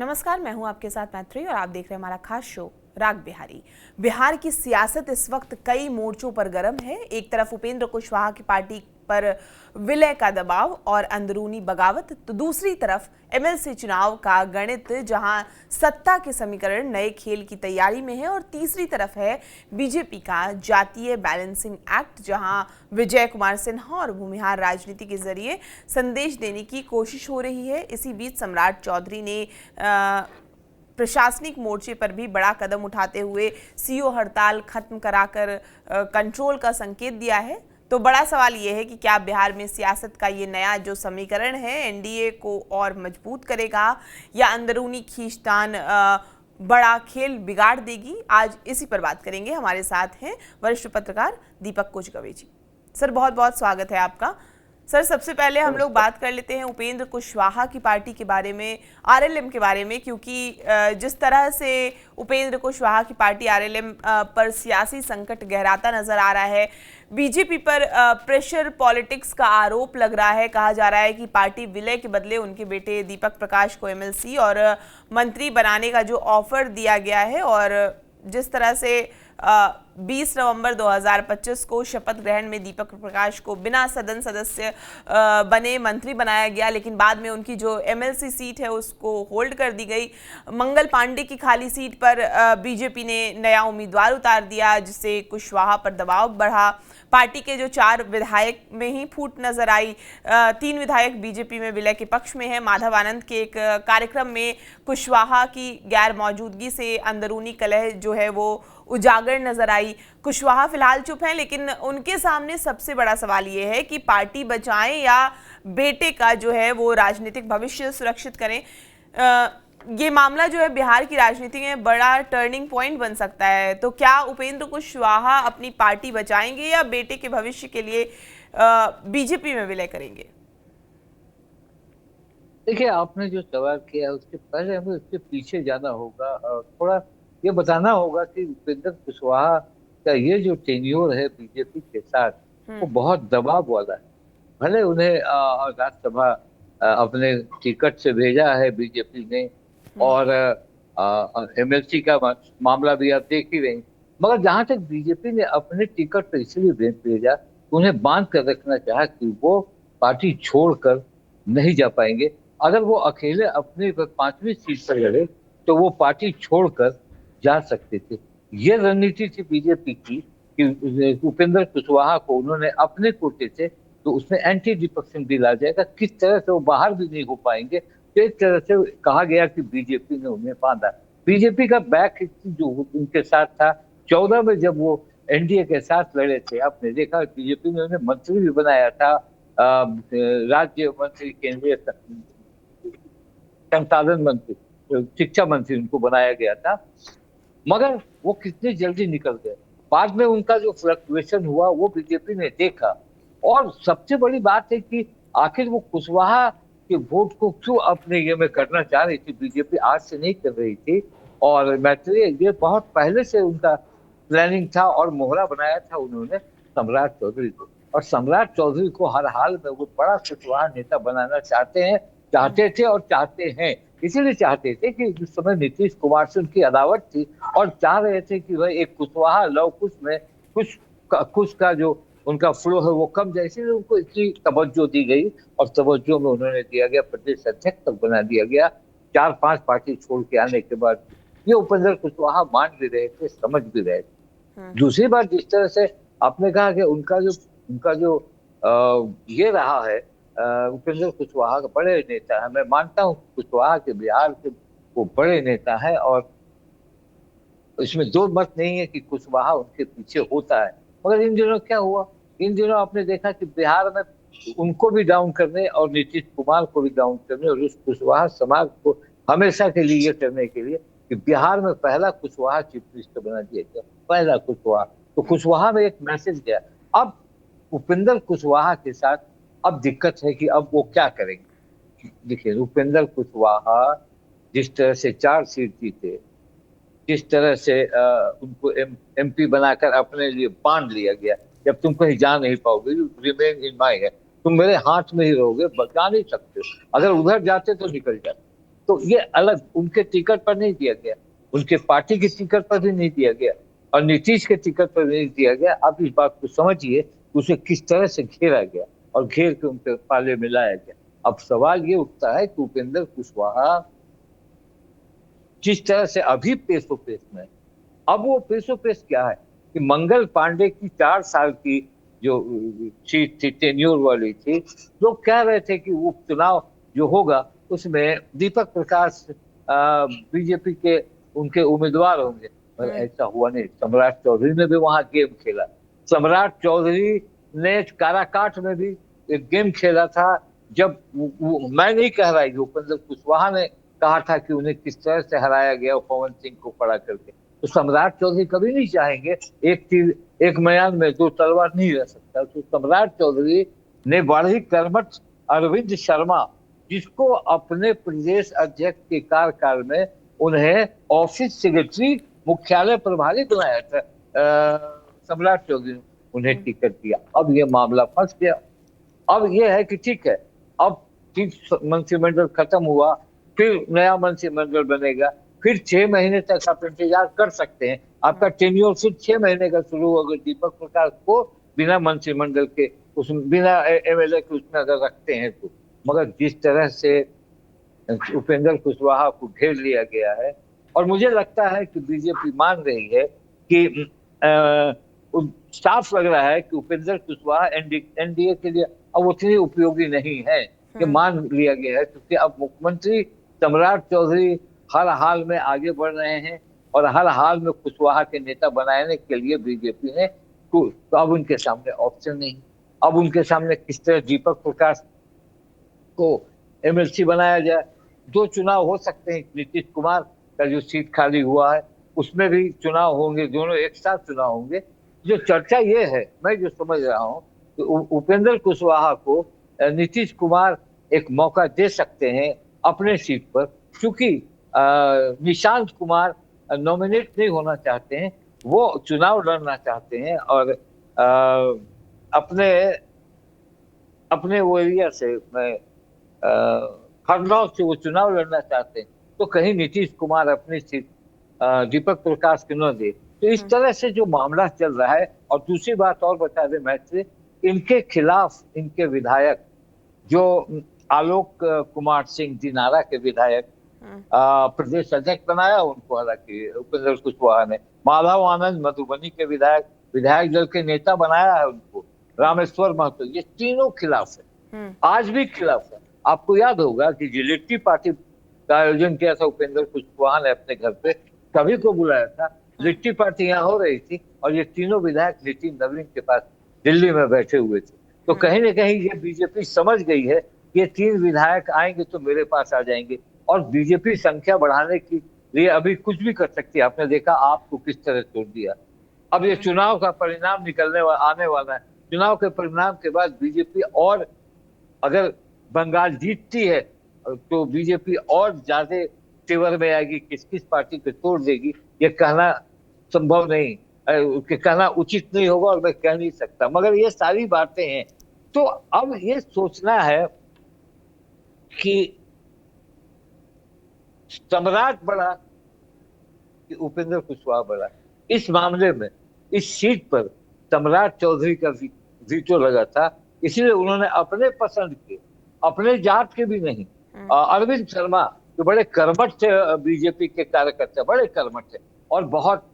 नमस्कार, मैं हूं आपके साथ मैत्री और आप देख रहे हैं हमारा खास शो राग बिहारी। बिहार की सियासत इस वक्त कई मोर्चों पर गर्म है। एक तरफ उपेंद्र कुशवाहा की पार्टी पर विलय का दबाव और अंदरूनी बगावत, तो दूसरी तरफ एमएलसी चुनाव का गणित, जहां सत्ता के समीकरण नए खेल की तैयारी में है। और तीसरी तरफ है बीजेपी का जातीय बैलेंसिंग एक्ट, जहां विजय कुमार सिन्हा और भूमिहार राजनीति के जरिए संदेश देने की कोशिश हो रही है। इसी बीच सम्राट चौधरी ने प्रशासनिक मोर्चे पर भी बड़ा कदम उठाते हुए सीओ हड़ताल खत्म कराकर कंट्रोल का संकेत दिया है। तो बड़ा सवाल ये है कि क्या बिहार में सियासत का ये नया जो समीकरण है एनडीए को और मजबूत करेगा या अंदरूनी खींचतान बड़ा खेल बिगाड़ देगी। आज इसी पर बात करेंगे। हमारे साथ हैं वरिष्ठ पत्रकार दीपक कुचगवे जी। सर, बहुत बहुत स्वागत है आपका। सर, सबसे पहले हम लोग बात कर लेते हैं उपेंद्र कुशवाहा की पार्टी के बारे में, आरएलएम के बारे में, क्योंकि जिस तरह से उपेंद्र कुशवाहा की पार्टी आरएलएम पर सियासी संकट गहराता नजर आ रहा है, बीजेपी पर प्रेशर पॉलिटिक्स का आरोप लग रहा है। कहा जा रहा है कि पार्टी विलय के बदले उनके बेटे दीपक प्रकाश को एमएलसी और मंत्री बनाने का जो ऑफर दिया गया है, और जिस तरह से 20 नवंबर 2025 को शपथ ग्रहण में दीपक प्रकाश को बिना सदन सदस्य बने मंत्री बनाया गया, लेकिन बाद में उनकी जो एमएलसी सीट है उसको होल्ड कर दी गई। मंगल पांडे की खाली सीट पर बीजेपी ने नया उम्मीदवार उतार दिया, जिससे कुशवाहा पर दबाव बढ़ा। पार्टी के जो 4 विधायक में ही फूट नजर आई। 3 विधायक बीजेपी में विलय के पक्ष में है। माधव आनंद के एक कार्यक्रम में कुशवाहा की गैर मौजूदगी से अंदरूनी कलह जो है वो उजागर नजर आई। कुशवाहा फिलहाल चुप हैं, लेकिन उनके सामने सबसे बड़ा सवाल ये है कि पार्टी बचाएं या बेटे का जो है वो राजनीतिक भविष्य सुरक्षित करें। ये मामला जो है बिहार की राजनीति में बड़ा टर्निंग पॉइंट बन सकता है। तो क्या उपेंद्र कुशवाहा अपनी पार्टी बचाएंगे या बेटे के भविष्य के लिए बीजेपी में विलय करेंगे? देखिए, आपने जो सवाल किया है उसके पहले हमें उसके पीछे जाना होगा और थोड़ा ये बताना होगा कि उपेंद्र कुशवाहा का ये जो टेन्योर है बीजेपी के साथ, वो बहुत दबाव वाला है। भले उन्हें राज्यसभा अपने टिकट से भेजा है बीजेपी ने, और एमएलसी का मामला भी आप देख ही रहे हैं, मगर जहां तक बीजेपी ने अपने टिकट पर इसलिए भेजा, उन्हें बांध कर रखना चाहा कि वो पार्टी छोड़कर नहीं जा पाएंगे। अगर वो अकेले अपने 5वीं सीट पर लड़े तो वो पार्टी छोड़कर जा सकते थे। ये रणनीति थी बीजेपी की कि उपेंद्र कुशवाहा को उन्होंने अपने कोटे से, तो उसमें एंटी दीपक सिंह भी ला जाएगा, किस तरह से वो बाहर भी नहीं हो पाएंगे। तो एक तरह से कहा गया कि बीजेपी ने उन्हें बांधा। बीजेपी का बैक जो उनके साथ था 14 में जब वो एनडीए के साथ लड़े थे, आपने देखा बीजेपी ने उन्हें मंत्री भी बनाया था, राज्य मंत्री, केंद्रीय संसाधन मंत्री, शिक्षा मंत्री उनको बनाया गया था, मगर वो कितने जल्दी निकल गए। बाद में उनका जो फ्लक्चुएशन हुआ वो बीजेपी ने देखा। और सबसे बड़ी बात है कि आखिर वो कुशवाहा के वोट को क्यों अपने ये में करना चाह रही थी, बीजेपी आज से नहीं कर रही थी। और मैत्री, ये बहुत पहले से उनका प्लानिंग था और मोहरा बनाया था उन्होंने सम्राट चौधरी को। और सम्राट चौधरी को हर हाल में वो बड़ा कुशवाहा नेता बनाना चाहते थे और चाहते हैं। इसीलिए चाहते थे कि जिस समय नीतीश कुमार से उनकी अदावत थी और चाह रहे थे कि वह एक कुशवाहा लव कुश में कुछ का जो उनका फ्लो है वो कम जाए, इसीलिए उनको इतनी तवज्जो दी गई। और तवज्जो में उन्होंने दिया गया, प्रदेश अध्यक्ष तक बना दिया गया 4-5 पार्टी छोड़ के आने के बाद। ये उपेंद्र कुशवाहा मान भी रहे थे, समझ भी रहे थे। दूसरी बात, जिस तरह से आपने कहा कि उनका जो ये रहा है, उपेंद्र कुशवाहा का बड़े नेता है। मैं मानता हूँ कुशवाहा के बिहार के वो बड़े नेता है और इसमें दो मत नहीं है कि कुशवाहा उनके पीछे होता है। मगर इन दिनों क्या हुआ, इन दिनों आपने देखा कि बिहार में उनको भी डाउन करने और नीतीश कुमार को भी डाउन करने और उस कुशवाहा समाज को हमेशा के लिए ये करने के लिए कि बिहार में पहला कुशवाहा चीफ मिनिस्टर बना दिया गया, पहला कुशवाहा। तो कुशवाहा में एक मैसेज गया। अब उपेंद्र कुशवाहा के साथ अब दिक्कत है कि अब वो क्या करेंगे। देखिए, उपेंद्र कुशवाहा जिस तरह से 4 सीट जीते, जिस तरह से उनको एमपी बनाकर अपने लिए बांध लिया गया, जब तुम कहीं जा नहीं पाओगे, रिमेन इन माय है, तुम मेरे हाथ में ही रहोगे, जा नहीं सकते। अगर उधर जाते तो निकल जाते, तो ये अलग उनके टिकट पर नहीं दिया गया, उनके पार्टी के टिकट पर भी नहीं दिया गया और नीतीश के टिकट पर भी नहीं दिया गया। आप इस बात को समझिए उसे किस तरह से घेरा गया और घेर के उनके पाले में लाया गया। अब सवाल ये उठता है कि उपेंद्र कुशवाहा जिस तरह से अभी पेशो पेश में, अब वो पेशो पेश क्या है कि मंगल पांडे की 4 साल की जो सीट थी, टेन्योर वाली थी, लोग कह रहे थे कि वो चुनाव जो होगा उसमें दीपक प्रकाश बीजेपी के उनके उम्मीदवार होंगे, पर ऐसा हुआ नहीं। सम्राट चौधरी ने भी वहां गेम खेला। सम्राट चौधरी ने काराकाट में भी एक गेम खेला था। जब मैं नहीं कह रहा, उपेंद्र कुशवाहा ने कहा था कि उन्हें किस तरह से हराया गया पवन सिंह को खड़ा करके, तो सम्राट चौधरी कभी नहीं चाहेंगे एक तीर एक म्यान में 2 तलवार नहीं रह सकता। तो सम्राट चौधरी ने बड़ी कर्मठ अरविंद शर्मा, जिसको अपने प्रदेश अध्यक्ष के कार्यकाल में उन्हें ऑफिस सेक्रेटरी मुख्यालय प्रभारी बनाया था, सम्राट चौधरी ने उन्हें टिकट दिया। अब ये मामला फंस गया। अब ये है कि ठीक है, अब मंत्रिमंडल खत्म हुआ, फिर नया मंत्रिमंडल बनेगा, फिर 6 महीने तक आप इंतजार कर सकते हैं। आपका टेन्योर फिर 6 महीने का शुरू होगा दीपक प्रकाश को बिना मंत्रिमंडल के उसमें बिना एमएलए के उसमें अगर रखते हैं तो। मगर जिस तरह से उपेंद्र कुशवाहा को घेर लिया गया है, और मुझे लगता है कि बीजेपी मान रही है कि साफ लग रहा है कि उपेंद्र कुशवाहा एनडीए के लिए अब उतनी उपयोगी नहीं है, कि मान लिया गया है, क्योंकि अब मुख्यमंत्री सम्राट चौधरी हर हाल में आगे बढ़ रहे हैं और हर हाल में कुशवाहा के नेता बनाने के लिए बीजेपी ने तो अब उनके सामने ऑप्शन नहीं। अब उनके सामने किस तरह दीपक प्रकाश को एमएलसी बनाया जाए। 2 चुनाव हो सकते हैं, नीतीश कुमार का जो सीट खाली हुआ है उसमें भी चुनाव होंगे, दोनों एक साथ चुनाव होंगे। जो चर्चा ये है, मैं जो समझ रहा हूँ कि उपेंद्र कुशवाहा को नीतीश कुमार एक मौका दे सकते हैं अपने सीट पर, क्योंकि निशांत कुमार नॉमिनेट नहीं होना चाहते हैं, वो चुनाव लड़ना चाहते हैं और अपने अपने वो एरिया से खरनौत से वो चुनाव लड़ना चाहते हैं, तो कहीं नीतीश कुमार अपनी सीट दीपक प्रकाश को न दे। तो इस तरह से जो मामला चल रहा है। और दूसरी बात और बता दें मैत्री, इनके खिलाफ इनके विधायक जो आलोक कुमार सिंह दिनारा के विधायक प्रदेश अध्यक्ष बनाया उनको, हालांकि उपेंद्र कुशवाहा ने। माधव आनंद मधुबनी के विधायक दल के नेता बनाया है उनको। रामेश्वर महतो, ये तीनों खिलाफ है, आज भी खिलाफ है। आपको याद होगा कि जिलेटी पार्टी का आयोजन किया था उपेंद्र कुशवाहा ने अपने घर पे, सभी को बुलाया था, लिट्टी पार्टी यहाँ हो रही थी और ये तीनों विधायक नितिन नवीन के पास दिल्ली में बैठे हुए थे। तो कहीं ना कहीं ये बीजेपी समझ गई है कि ये 3 विधायक आएंगे तो मेरे पास आ जाएंगे, और बीजेपी संख्या बढ़ाने के लिए अभी कुछ भी कर सकती है। आपने देखा आपको किस तरह छोड़ दिया। अब ये चुनाव का परिणाम आने वाला है। चुनाव के परिणाम के बाद बीजेपी, और अगर बंगाल जीतती है तो बीजेपी और ज्यादा तेवर में आएगी, किस किस पार्टी को तोड़ देगी ये कहना संभव नहीं, कहना उचित नहीं होगा और मैं कह नहीं सकता। मगर ये सारी बातें हैं, तो अब ये सोचना है कि सम्राट बड़ा कि उपेंद्र कुशवाहा बड़ा। इस मामले में इस सीट पर सम्राट चौधरी का वीटो लगा था, इसलिए उन्होंने अपने पसंद के, अपने जात के भी नहीं, अरविंद शर्मा जो बड़े कर्मठ थे, बीजेपी के कार्यकर्ता बड़े कर्मठ थे और बहुत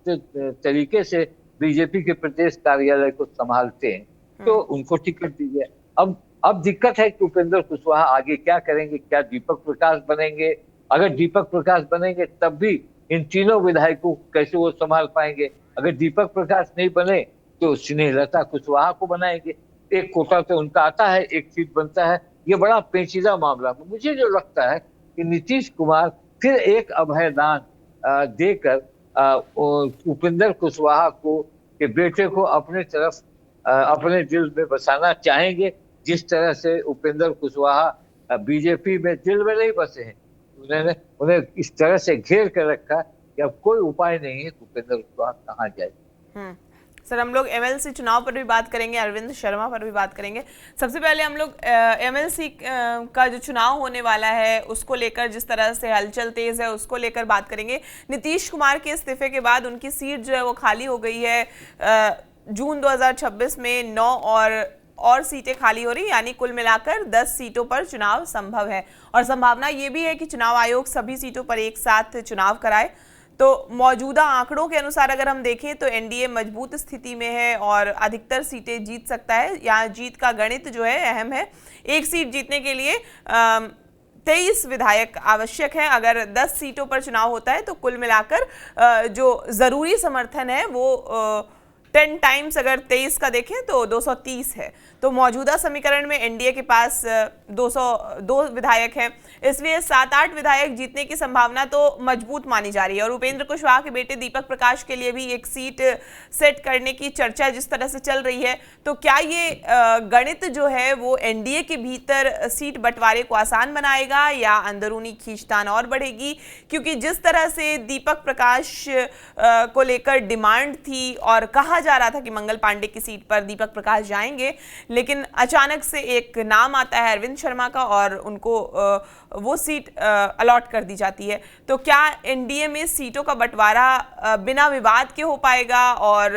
तरीके से बीजेपी के प्रदेश कार्यालय को संभालते हैं, तो उनको टिकट दी गया। अब दिक्कत है कि उपेंद्र कुशवाहा आगे क्या करेंगे, क्या दीपक प्रकाश बनेंगे? अगर दीपक प्रकाश बनेंगे तब भी इन तीनों विधायकों को कैसे वो संभाल पाएंगे? अगर दीपक प्रकाश नहीं बने तो स्नेहलता कुशवाहा को बनाएंगे। एक कोटा तो उनका आता है, एक सीट बनता है, ये बड़ा पेचीदा मामला। मुझे जो लगता है कि नीतीश कुमार फिर एक अभयदान देकर उपेंद्र कुशवाहा को के बेटे को अपने तरफ अपने दिल में बसाना चाहेंगे, जिस तरह से उपेंद्र कुशवाहा बीजेपी में दिल में नहीं बसे हैं। उन्हें इस तरह से घेर कर रखा कि अब कोई उपाय नहीं है कि उपेंद्र कुशवाहा कहाँ जाए। सर, हम लोग एमएलसी चुनाव पर भी बात करेंगे, अरविंद शर्मा पर भी बात करेंगे। सबसे पहले हम लोग एमएलसी का जो चुनाव होने वाला है उसको लेकर जिस तरह से हलचल तेज है उसको लेकर बात करेंगे। नीतीश कुमार के इस्तीफे के बाद उनकी सीट जो है वो खाली हो गई है। जून 2026 में 9 और सीटें खाली हो रही, यानी कुल मिलाकर 10 सीटों पर चुनाव संभव है। और संभावना ये भी है कि चुनाव आयोग सभी सीटों पर एक साथ चुनाव कराए। तो मौजूदा आंकड़ों के अनुसार अगर हम देखें तो एनडीए मजबूत स्थिति में है और अधिकतर सीटें जीत सकता है। यहाँ जीत का गणित जो है अहम है। एक सीट जीतने के लिए 23 विधायक आवश्यक हैं। अगर 10 सीटों पर चुनाव होता है तो कुल मिलाकर जो ज़रूरी समर्थन है वो 10 टाइम्स अगर 23 का देखें तो 230 है। तो मौजूदा समीकरण में एनडीए के पास 202 विधायक हैं, इसलिए 7-8 विधायक जीतने की संभावना तो मजबूत मानी जा रही है। और उपेंद्र कुशवाहा के बेटे दीपक प्रकाश के लिए भी एक सीट सेट करने की चर्चा जिस तरह से चल रही है, तो क्या ये गणित जो है वो एनडीए के भीतर सीट बंटवारे को आसान बनाएगा या अंदरूनी खींचतान और बढ़ेगी? क्योंकि जिस तरह से दीपक प्रकाश को लेकर डिमांड थी और कहा जा रहा था कि मंगल पांडे की सीट पर दीपक प्रकाश जाएंगे, लेकिन अचानक से एक नाम आता है अरविंद शर्मा का और उनको वो सीट अलॉट कर दी जाती है। तो क्या एनडीए में सीटों का बंटवारा बिना विवाद के हो पाएगा और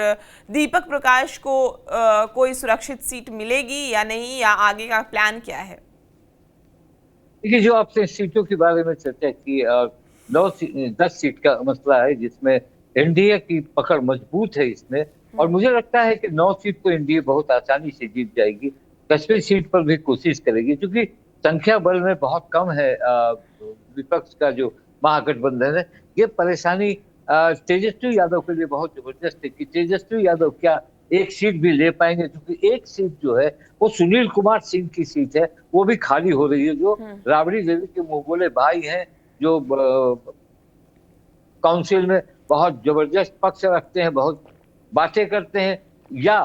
दीपक प्रकाश को कोई सुरक्षित सीट मिलेगी या नहीं, या आगे का प्लान क्या है? देखिए, जो आपने सीटों के बारे में चर्चा की, 10 सीट का मसला है जिसमें एनडीए की पकड़ मजबूत है इसमें, और मुझे लगता है कि 9 सीट को एनडीए बहुत आसानी से जीत जाएगी। 10वीं सीट पर भी कोशिश करेगी, क्योंकि संख्या बल में बहुत कम है विपक्ष का जो महागठबंधन है। ये परेशानी तेजस्वी यादव के लिए बहुत जबरदस्त है कि तेजस्वी यादव क्या एक सीट भी ले पाएंगे, क्योंकि एक सीट जो है वो सुनील कुमार सिंह की सीट है, वो भी खाली हो रही है, जो राबड़ी देवी के मुंहबोले भाई हैं, जो काउंसिल में बहुत जबरदस्त पक्ष रखते हैं, बहुत बातें करते हैं। या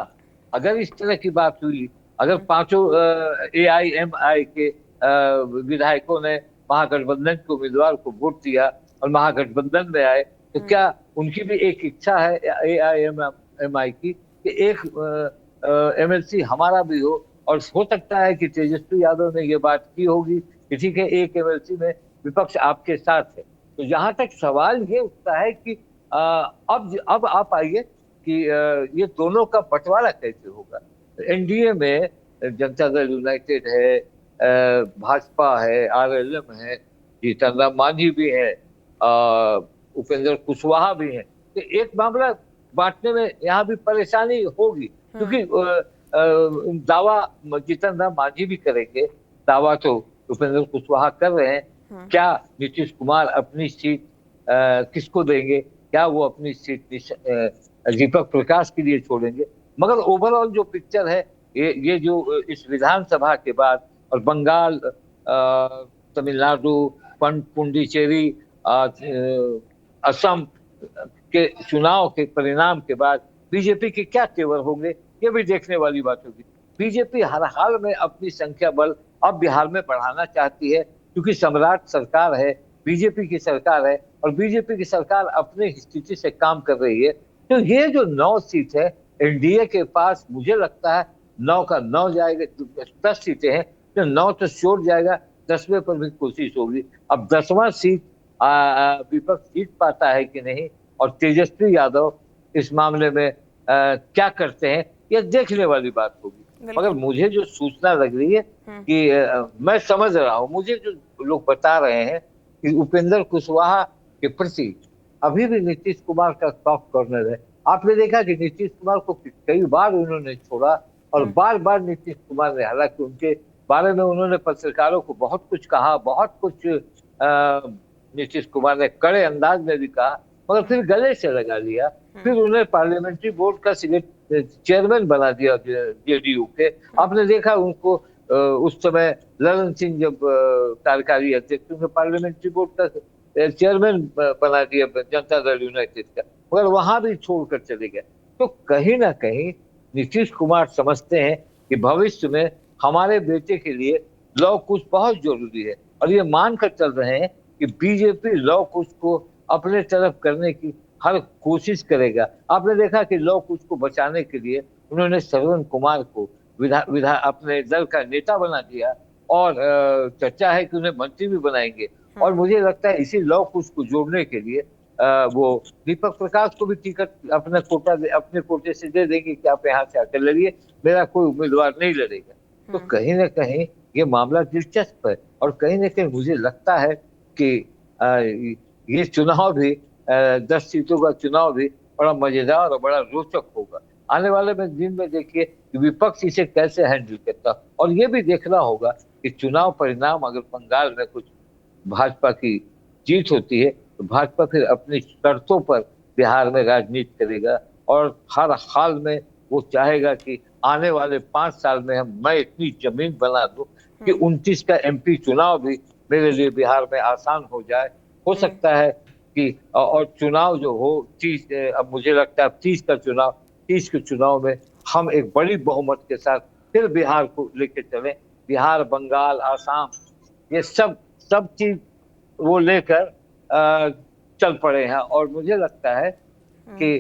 अगर इस तरह की बात हुई, अगर 5 AIMI के विधायकों ने महागठबंधन के उम्मीदवार को वोट दिया और महागठबंधन में आए, तो क्या उनकी भी एक इच्छा है AIMI की कि एक MLC हमारा भी हो? और हो सकता है कि तेजस्वी यादव ने ये बात की होगी कि ठीक है, एक MLC में विपक्ष आपके साथ है। तो जहां तक सवाल ये उठता है कि अब आप आइए कि ये दोनों का बंटवारा कैसे होगा। एनडीए में जनता दल यूनाइटेड है, भाजपा है, RLM है, जीतन राम मांझी भी है, उपेंद्र कुशवाहा भी है। तो एक मामला बांटने में यहाँ भी परेशानी होगी, क्योंकि दावा जीतन राम मांझी भी करेंगे, दावा तो उपेंद्र कुशवाहा कर रहे हैं। क्या नीतीश कुमार अपनी सीट किसको देंगे? क्या वो अपनी सीट दीपक प्रकाश के लिए छोड़ेंगे? मगर ओवरऑल जो पिक्चर है, ये जो इस विधानसभा के बाद और बंगाल, तमिलनाडु, पुडुचेरी, असम के चुनाव के परिणाम के बाद बीजेपी के क्या तेवर होंगे, ये भी देखने वाली बात होगी। बीजेपी हर हाल में अपनी संख्या बल अब बिहार में बढ़ाना चाहती है, क्योंकि सम्राट सरकार है, बीजेपी की सरकार है, और बीजेपी की सरकार अपनी स्थिति से काम कर रही है। तो ये जो 9 सीट है एनडीए के पास, मुझे लगता है 9 का 9 जाएगा। 10 सीटें हैं तो 9 तो श्योर जाएगा, 10वें पर भी कोशिश होगी। अब 10वां सीट विपक्ष जीत पाता है कि नहीं, और तेजस्वी यादव इस मामले में क्या करते हैं, यह देखने वाली बात होगी। मगर मुझे जो सूचना लग रही है कि मैं समझ रहा हूँ, मुझे जो लोग बता रहे हैं कि उपेंद्र कुशवाहा के प्रति अभी भी नीतीश कुमार का सॉफ्ट कॉर्नर है। आपने देखा कि नीतीश कुमार को कई बार उन्होंने छोड़ा, और बार बार नीतीश कुमार ने, हालांकि उनके बारे में उन्होंने पत्रकारों को बहुत कुछ कहा, बहुत कुछ नीतीश कुमार ने कड़े अंदाज में भी कहा, मगर फिर गले से लगा लिया। फिर उन्हें पार्लियामेंट्री बोर्ड का चेयरमैन बना दिया जेडीयू के। आपने देखा उनको उस समय ललन सिंह जब कार्यकारी अध्यक्ष, उन्हें पार्लियामेंट्री बोर्ड का चेयरमैन बना दिया जनता दल यूनाइटेड का, मगर वहां भी छोड़कर चले गए। तो कहीं ना कहीं नीतीश कुमार समझते हैं कि भविष्य में हमारे बेटे के लिए लौ कुश बहुत जरूरी है, और ये मानकर चल रहे हैं कि बीजेपी लौ कुश को अपने तरफ करने की हर कोशिश करेगा। आपने देखा कि लौ कुश को बचाने के लिए उन्होंने श्रवण कुमार को विधा विधा अपने दल का नेता बना दिया, और चर्चा है कि उन्हें मंत्री भी बनाएंगे। और मुझे लगता है इसी लौ कुश को जोड़ने के लिए वो दीपक प्रकाश को भी टिकट अपने कोटे से दे देंगे कि आप यहाँ से आकर लड़िए, मेरा कोई उम्मीदवार नहीं लड़ेगा। तो कहीं ना कहीं ये मामला दिलचस्प है, और कहीं ना कहीं मुझे लगता है कि ये चुनाव भी 10 सीटों का चुनाव भी बड़ा मजेदार और बड़ा रोचक होगा। आने वाले में दिन में देखिए कि विपक्ष इसे कैसे हैंडल करता, और ये भी देखना होगा कि चुनाव परिणाम अगर बंगाल में कुछ भाजपा की जीत होती है तो भाजपा फिर अपनी शर्तों पर बिहार में राजनीति करेगा, और हर हाल में वो चाहेगा कि आने वाले 5 साल में मैं इतनी जमीन बना दूं कि 29 का एमपी चुनाव भी मेरे लिए बिहार में आसान हो जाए। हो सकता है कि और चुनाव जो हो 30, अब मुझे लगता है 30 के चुनाव में हम एक बड़ी बहुमत के साथ फिर बिहार को लेकर चलें। बिहार, बंगाल, आसाम, ये सब चीज वो लेकर चल पड़े हैं, और मुझे लगता है कि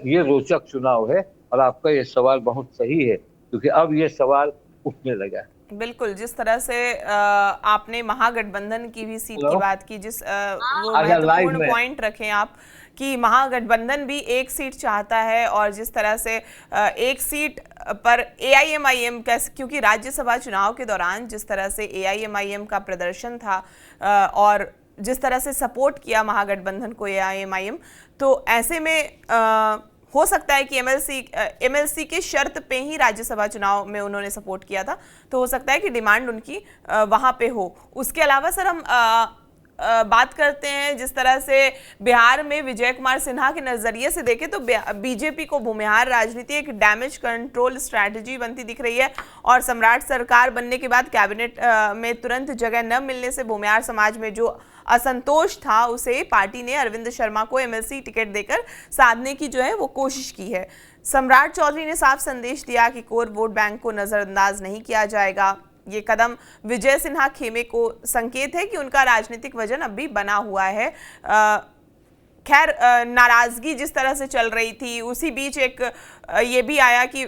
ये रोचक चुनाव है। और आपका ये सवाल बहुत सही है, क्योंकि अब ये सवाल उठने लगा है। बिल्कुल, जिस तरह से आपने महागठबंधन की भी सीट की बात की, वो महत्वपूर्ण पॉइंट रखें आप कि महागठबंधन भी एक सीट चाहता है, और जिस तरह से एक सीट पर एआईएमआईएम क्योंकि राज्यसभा चुनाव के दौरान जिस तरह से एआईएमआईएम का प्रदर्शन था और जिस तरह से सपोर्ट किया महागठबंधन को एआईएमआईएम, तो ऐसे में हो सकता है कि एमएलसी के शर्त पे ही राज्यसभा चुनाव में उन्होंने सपोर्ट किया था, तो हो सकता है कि डिमांड उनकी वहां पे हो। उसके अलावा सर हम बात करते हैं जिस तरह से बिहार में विजय कुमार सिन्हा के नजरिए से देखें तो बीजेपी को भूमिहार राजनीति एक डैमेज कंट्रोल स्ट्रैटेजी बनती दिख रही है, और सम्राट सरकार बनने के बाद कैबिनेट में तुरंत जगह न मिलने से भूमिहार समाज में जो असंतोष था उसे पार्टी ने अरविंद शर्मा को एमएलसी टिकट देकर साधने की जो है वो कोशिश की है। सम्राट चौधरी ने साफ संदेश दिया कि कोर वोट बैंक को नजरअंदाज नहीं किया जाएगा। ये कदम विजय सिन्हा खेमे को संकेत है कि उनका राजनीतिक वजन अब भी बना हुआ है। खैर, नाराजगी जिस तरह से चल रही थी उसी बीच एक ये भी आया कि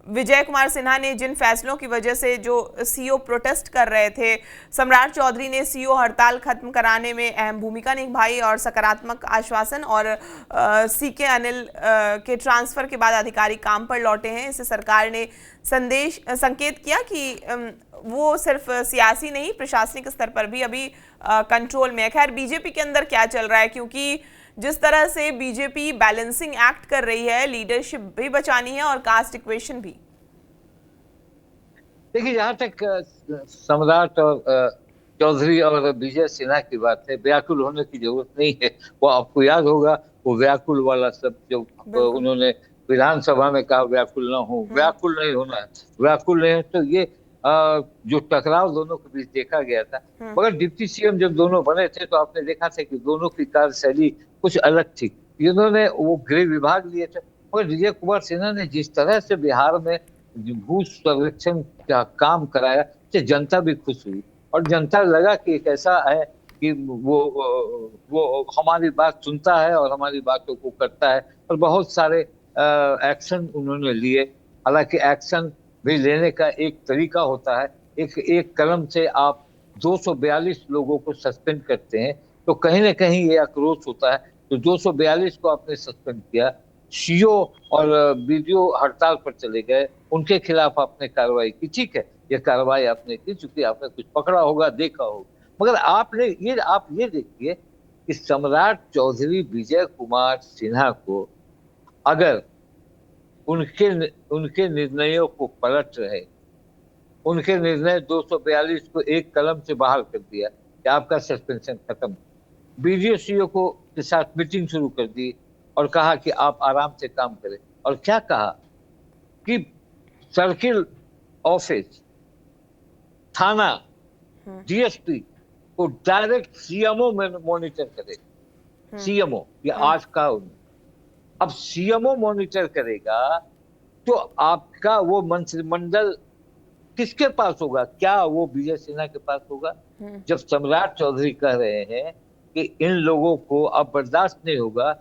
विजय कुमार सिन्हा ने जिन फैसलों की वजह से जो सीओ प्रोटेस्ट कर रहे थे, सम्राट चौधरी ने सीओ हड़ताल खत्म कराने में अहम भूमिका निभाई और सकारात्मक आश्वासन, और सीके अनिल के ट्रांसफर के बाद अधिकारी काम पर लौटे हैं। इससे सरकार ने संकेत किया कि वो सिर्फ सियासी नहीं प्रशासनिक स्तर पर भी अभी कंट्रोल में है। खैर, बीजेपी के अंदर क्या चल रहा है, क्योंकि जिस तरह से बीजेपी बैलेंसिंग एक्ट कर रही है, लीडरशिप भी बचानी है और कास्ट इक्वेशन भी। देखिए, जहां तक सम्राट और चौधरी और विजय सिन्हा की बात है, व्याकुल होने की जरूरत नहीं है। वो आपको याद होगा वो व्याकुल वाला शब्द जो उन्होंने विधानसभा में कहा, व्याकुल ना हो, व्याकुल नहीं होना है, व्याकुल नहीं है। तो ये जो टकराव दोनों के बीच देखा गया था, मगर डिप्टी सीएम जब दोनों बने थे तो आपने देखा था कि दोनों की कार्यशैली कुछ अलग थी। इन्होंने वो गृह विभाग लिए थे, और विजय कुमार सिन्हा ने जिस तरह से बिहार में भू सर्वेक्षण का काम कराया तो जनता भी खुश हुई, और जनता लगा कि एक ऐसा है कि वो हमारी बात सुनता है और हमारी बातों को करता है। और बहुत सारे एक्शन उन्होंने लिए। हालांकि एक्शन भी लेने का एक तरीका होता है, एक कलम से आप 242 लोगों को सस्पेंड करते हैं, तो कहीं ना कहीं ये आक्रोश होता है। तो 242 को आपने सस्पेंड किया, सीओ और बीडीओ हड़ताल पर चले गए, उनके खिलाफ आपने कार्रवाई की। ठीक है, ये कार्रवाई आपने की चूंकि आपने कुछ पकड़ा होगा, देखा होगा, मगर आप ये देखिए कि सम्राट चौधरी विजय कुमार सिन्हा को अगर उनके निर्णयों को पलट रहे, उनके निर्णय 242 को एक कलम से बाहर कर दिया कि आपका सस्पेंशन खत्म, बीडीओ सीओ को के साथ मीटिंग शुरू कर दी और कहा कि आप आराम से काम करें। और क्या कहा कि सर्किल ऑफिस, थाना, डीएसपी को डायरेक्ट सीएमओ में मॉनिटर करेगा। सीएमओ ये आज का, अब सीएमओ मॉनिटर करेगा तो आपका वो मंत्रिमंडल किसके पास होगा? क्या वो विजय सिन्हा के पास होगा? जब सम्राट चौधरी कह रहे हैं कि इन लोगों को अब बर्दाश्त नहीं होगा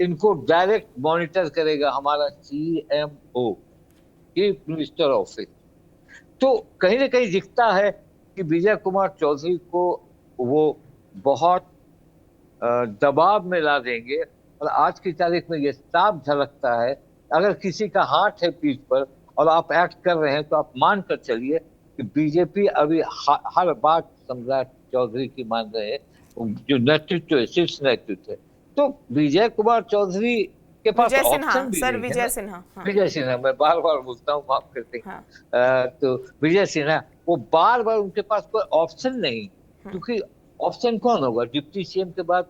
इनको डायरेक्ट मॉनिटर करेगा हमारा CMO, चीफ मिनिस्टर ऑफिस। तो कहीं ना कहीं दिखता है कि विजय कुमार चौधरी को वो बहुत दबाव में ला देंगे। और आज की तारीख में ये साफ झलकता है, अगर किसी का हाथ है पीठ पर और आप एक्ट कर रहे हैं तो आप मान कर चलिए कि बीजेपी अभी हर बात सम्राट चौधरी की मान रहे हैं, जो नेतृत्व है, शीर्ष नेतृत्व है। तो विजय कुमार चौधरी के पास विजय सिन्हा, ऑप्शन भी सर नहीं है विजय ना। सिन्हा, हाँ। विजय सिन्हा, मैं बार बार बोलता हूँ, माफ करते हैं। हाँ। तो विजय सिन्हा, वो बार बार उनके पास कोई ऑप्शन नहीं, क्योंकि ऑप्शन कौन होगा डिप्टी CM के बाद?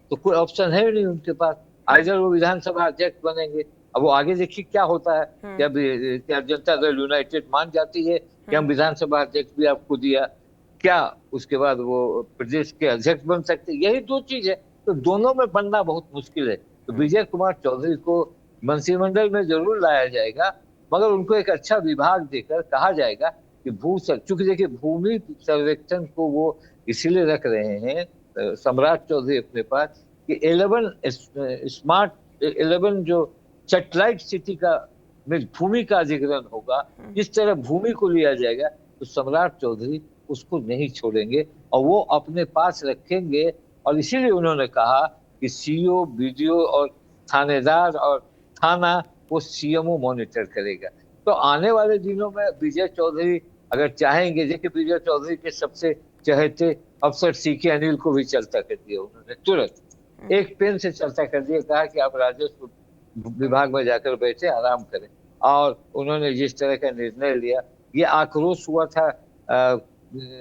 तो कोई ऑप्शन है नहीं उनके पास। आइदर वो विधानसभा अध्यक्ष बनेंगे, अब वो आगे देखिए क्या होता है। क्या जनता दल यूनाइटेड मान जाती है कि हम विधानसभा अध्यक्ष भी आपको दिया, क्या उसके बाद वो प्रदेश के अध्यक्ष बन सकते? यही दो चीज है, तो दोनों में बनना बहुत मुश्किल है। तो विजय कुमार चौधरी को मंत्रिमंडल में जरूर लाया जाएगा, मगर उनको एक अच्छा विभाग देकर कहा जाएगा कि चूंकि देखिए भूमि सर्वेक्षण को वो इसीलिए रख रहे हैं सम्राट चौधरी अपने पास कि 11 जो सैटेलाइट सिटी का में भूमि का अधिग्रहण होगा, जिस तरह भूमि को लिया जाएगा, तो सम्राट चौधरी उसको नहीं छोड़ेंगे और वो अपने पास रखेंगे। और इसीलिए उन्होंने कहा कि CO, BDO और थानेदार और थाना वो CMO मॉनिटर करेगा। तो आने वाले दिनों में विजय चौधरी अगर चाहेंगे, देखिए विजय चौधरी के सबसे चहेते अफसर CK अनिल को भी चलता कर दिया उन्होंने, तुरंत एक पेन से चलता कर दिया, कहा कि आप राजस्व विभाग में जाकर बैठे आराम करें। और उन्होंने जिस तरह का निर्णय लिया, ये आक्रोश हुआ था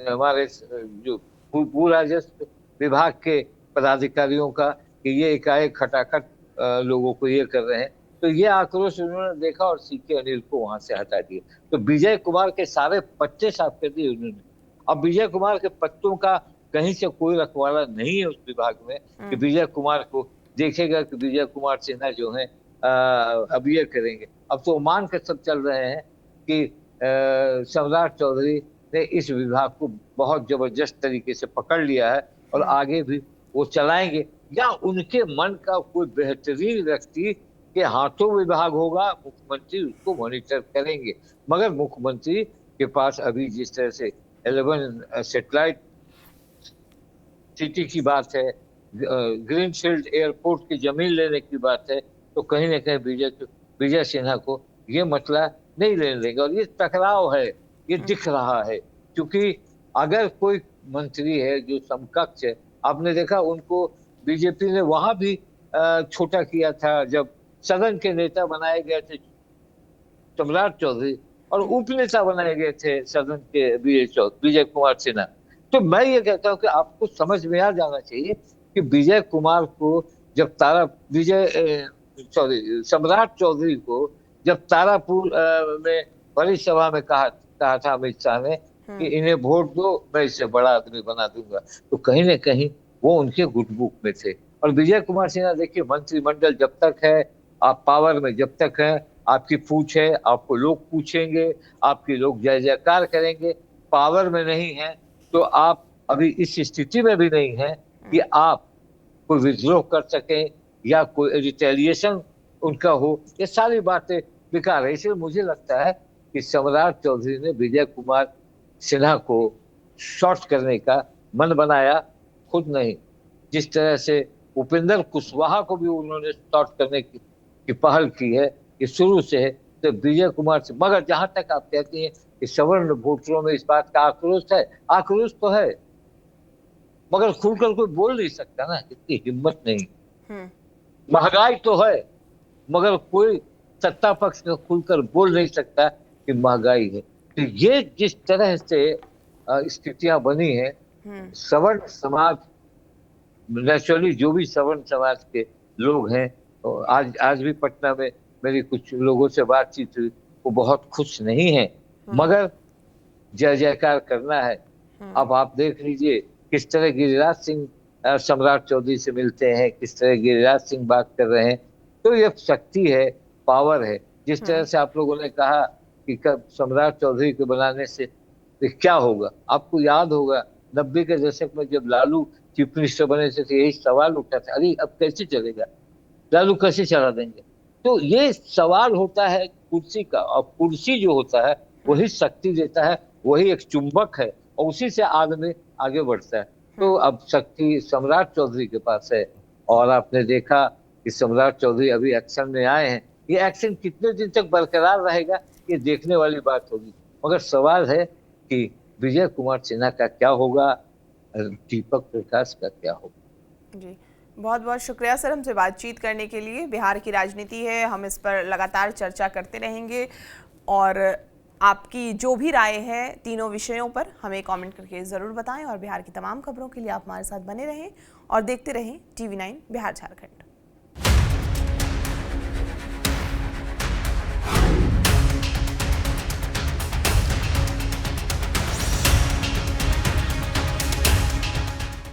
हमारे जो भू राजस्व विभाग के पदाधिकारियों का कि ये एकाएक खटाखट लोगों को ये कर रहे हैं। तो ये आक्रोश उन्होंने देखा और CK अनिल को वहां से हटा दिया। तो विजय कुमार के सारे पत्ते साफ कर दिए उन्होंने। अब विजय कुमार के पत्तों का कहीं से कोई रखवाला नहीं है उस विभाग में कि विजय कुमार को देखेगा कि विजय कुमार सिन्हा जो है अब ये करेंगे। अब तो मान कर सब चल रहे हैं कि सम्राट चौधरी ने इस विभाग को बहुत जबरदस्त तरीके से पकड़ लिया है और आगे भी वो चलाएंगे, या उनके मन का कोई बेहतरीन व्यक्ति के हाथों विभाग होगा, मुख्यमंत्री उसको मॉनिटर करेंगे। मगर मुख्यमंत्री के पास अभी जिस तरह से 11 सैटेलाइट सिटी की बात है, ग्रीनफील्ड एयरपोर्ट की जमीन लेने की बात है, तो कहीं ना कहीं विजय सिन्हा को ये मसला नहीं लेने देंगे। और ये टकराव है, ये दिख रहा है, क्योंकि अगर कोई मंत्री है जो समकक्ष है, आपने देखा उनको बीजेपी ने वहां भी छोटा किया था जब सदन के नेता बनाए गए थे सम्राट चौधरी और उपनेता बनाए गए थे सदन के विजय कुमार सिन्हा। तो मैं ये कहता हूँ कि आपको समझ में आ जाना चाहिए कि विजय कुमार को जब सम्राट चौधरी को जब तारापुर में बड़ी सभा में कहा था अमित शाह ने कि इन्हें वोट दो, मैं इससे बड़ा आदमी बना दूंगा, तो कहीं ना कहीं वो उनके गुटबुक में थे। और विजय कुमार सिन्हा देखिए, मंत्रिमंडल जब तक है, आप पावर में जब तक है, आपकी पूछ है, आपको लोग पूछेंगे, आपके लोग जय जयकार करेंगे। पावर में नहीं है तो आप अभी इस स्थिति में भी नहीं है कि आप कोई विद्रोह कर सकें या कोई रिटेलिएशन उनका हो। ये सारी बातें बेकार है। इसलिए मुझे लगता है कि सम्राट चौधरी ने विजय कुमार सिन्हा को शॉर्ट करने का मन बनाया, खुद नहीं। जिस तरह से उपेंद्र कुशवाहा को भी उन्होंने शॉर्ट करने की पहल की है, ये शुरू से है, तो विजय कुमार से। मगर जहां तक आप कहती हैं कि सवर्ण वोटरों में इस बात का आक्रोश है, आक्रोश तो है, मगर खुलकर कोई बोल नहीं सकता ना, इतनी हिम्मत नहीं। महंगाई तो है, मगर कोई सत्ता पक्ष में खुलकर बोल नहीं सकता कि महंगाई है। तो ये जिस तरह से स्थितियां बनी है, सवर्ण समाज, नेचुरली जो भी सवर्ण समाज के लोग हैं, तो आज भी पटना में मेरी कुछ लोगों से बातचीत हुई, वो बहुत खुश नहीं है, मगर जय जयकार करना है। अब आप देख लीजिए किस तरह गिरिराज सिंह सम्राट चौधरी से मिलते हैं, किस तरह गिरिराज सिंह बात कर रहे हैं। तो ये शक्ति है, पावर है। जिस तरह से आप लोगों ने कहा कि सम्राट चौधरी को बनाने से क्या होगा, आपको याद होगा 90 के दशक में जब लालू चीफ मिनिस्टर बने थे तो यही सवाल उठा था, अरे अब कैसे चलेगा, लालू कैसे चला देंगे। तो ये सवाल होता है कुर्सी का, और कुर्सी जो होता है वही शक्ति देता है, वही एक चुंबक है, और उसी से आदमी आगे बढ़ता है। तो अब शक्ति सम्राट चौधरी के पास है, और आपने देखा कि सम्राट चौधरी अभी एक्शन में आए हैं। ये एक्शन कितने दिन तक बरकरार रहेगा, ये देखने वाली बात होगी। मगर सवाल है कि विजय कुमार सिन्हा का क्या होगा, दीपक प्रकाश का क्या होगा। जी, बहुत बहुत शुक्रिया सर हमसे बातचीत करने के लिए। बिहार की राजनीति है, हम इस पर लगातार चर्चा करते रहेंगे, और आपकी जो भी राय है तीनों विषयों पर हमें कमेंट करके ज़रूर बताएं। और बिहार की तमाम खबरों के लिए आप हमारे साथ बने रहें और देखते रहें TV9 बिहार झारखंड।